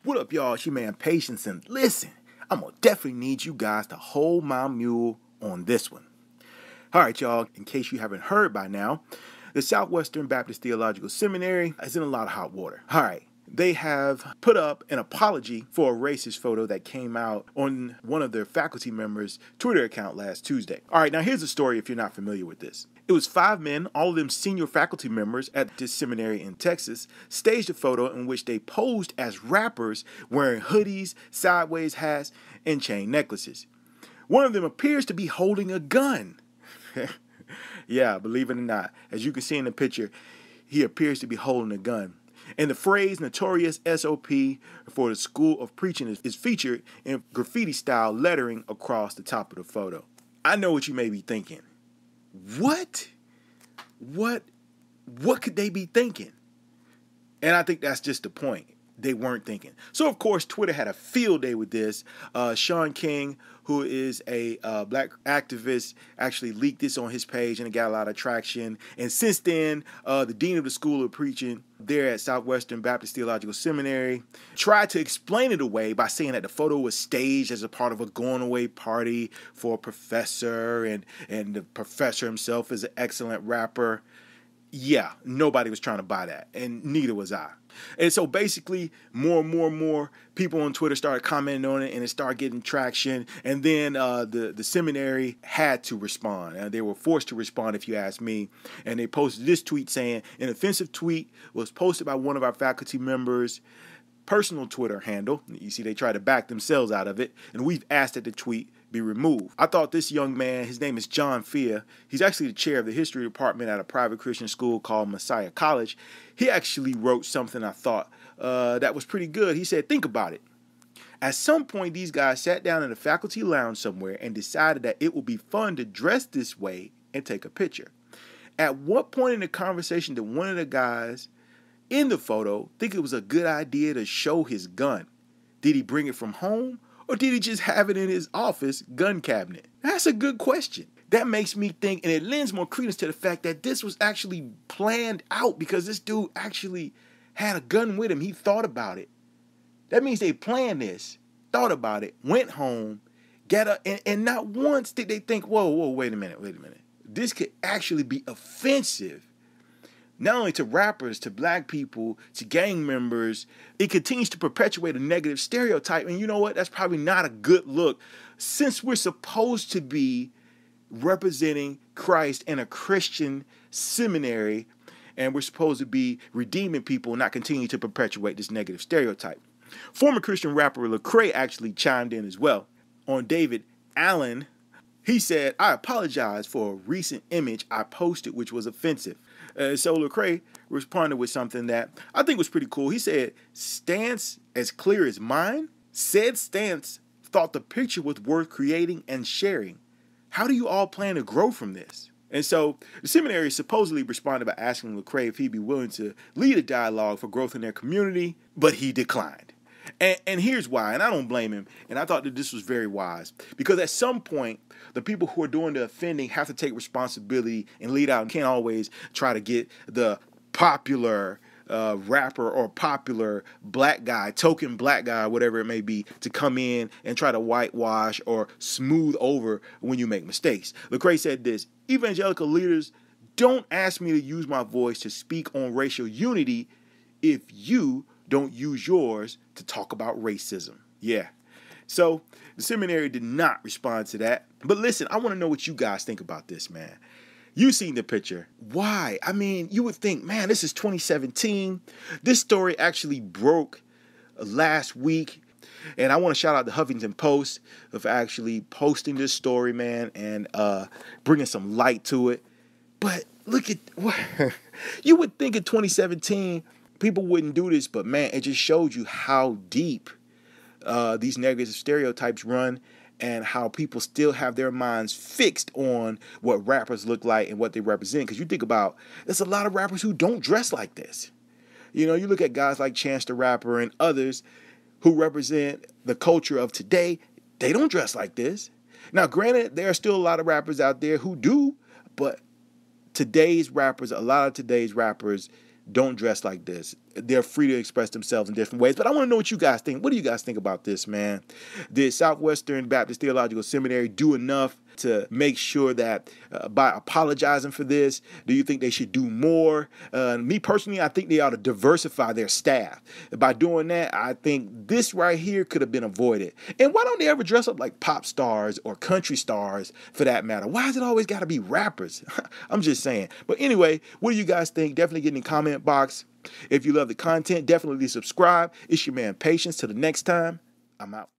What up, y'all? It's your man Patience, and listen, I'm gonna definitely need you guys to hold my mule on this one. All right, y'all, in case you haven't heard by now, the Southwestern Baptist Theological Seminary is in a lot of hot water. All right. They have put up an apology for a racist photo that came out on one of their faculty members' Twitter account last Tuesday. All right, now here's the story if you're not familiar with this. It was 5 men, all of them senior faculty members at this seminary in Texas, staged a photo in which they posed as rappers wearing hoodies, sideways hats, and chain necklaces. One of them appears to be holding a gun. Yeah, believe it or not, as you can see in the picture, he appears to be holding a gun. And the phrase notorious SOP for the School of Preaching is featured in graffiti-style lettering across the top of the photo. I know what you may be thinking. What could they be thinking? And I think that's just the point. They weren't thinking. So, of course, Twitter had a field day with this. Sean King, who is a black activist, actually leaked this on his page, and it got a lot of traction. And since then, the dean of the School of Preaching there at Southwestern Baptist Theological Seminary tried to explain it away by saying that the photo was staged as a part of a going-away party for a professor, and the professor himself is an excellent rapper. Yeah, nobody was trying to buy that, and neither was I. And so basically, more and more people on Twitter started commenting on it, and it started getting traction. And then the seminary had to respond. They were forced to respond, if you ask me. And they posted this tweet saying, an offensive tweet was posted by one of our faculty members' personal Twitter handle. You see, they try to back themselves out of it, and we've asked that the tweet be removed. I thought this young man, his name is John Fia. He's actually the chair of the history department at a private Christian school called Messiah College. He actually wrote something I thought that was pretty good. He said, think about it. At some point, these guys sat down in a faculty lounge somewhere and decided that it would be fun to dress this way and take a picture. At what point in the conversation did one of the guys in the photo think it was a good idea to show his gun? Did he bring it from home? Or did he just have it in his office gun cabinet? That's a good question. That makes me think, and it lends more credence to the fact that this was actually planned out, because this dude actually had a gun with him. He thought about it. That means they planned this, thought about it, went home, got up, and not once did they think, whoa, wait a minute. This could actually be offensive. Not only to rappers, to black people, to gang members. It continues to perpetuate a negative stereotype. And you know what? That's probably not a good look, since we're supposed to be representing Christ in a Christian seminary, and we're supposed to be redeeming people and not continue to perpetuate this negative stereotype. Former Christian rapper lecrae actually chimed in as well. On David Allen, he said, I apologize for a recent image I posted which was offensive. So lecrae responded with something that I think was pretty cool. He said, stance as clear as mine? Said stance thought the picture was worth creating and sharing. How do you all plan to grow from this? And so the seminary supposedly responded by asking lecrae if he'd be willing to lead a dialogue for growth in their community, but he declined. And here's why, and I don't blame him, and I thought that this was very wise, because at some point, the people who are doing the offending have to take responsibility and lead out, and can't always try to get the popular rapper or popular black guy, token black guy, whatever it may be, to come in and try to whitewash or smooth over when you make mistakes. Lecrae said this, evangelical leaders don't ask me to use my voice to speak on racial unity if you don't use yours to talk about racism. Yeah. So the seminary did not respond to that. But listen, I want to know what you guys think about this, man. You seen the picture. Why? I mean, you would think, man, this is 2017. This story actually broke last week. And I want to shout out the Huffington Post of actually posting this story, man, and bringing some light to it. But look at what you would think in 2017 people wouldn't do this, but man, it just showed you how deep these negative stereotypes run, and how people still have their minds fixed on what rappers look like and what they represent. Because you think about, there's a lot of rappers who don't dress like this. You know, you look at guys like Chance the Rapper and others who represent the culture of today. They don't dress like this. Now, granted, there are still a lot of rappers out there who do, but a lot of today's rappers, don't dress like this. They're free to express themselves in different ways. But I want to know what you guys think. What do you guys think about this, man? Did Southwestern Baptist Theological Seminary do enough to make sure that by apologizing for this, do you think they should do more? Me personally, I think they ought to diversify their staff. By doing that, I think this right here could have been avoided. And why don't they ever dress up like pop stars or country stars for that matter? Why has it always got to be rappers? I'm just saying. But anyway, what do you guys think? Definitely get in the comment box. If you love the content, definitely subscribe. It's your man Patience. Till the next time, I'm out.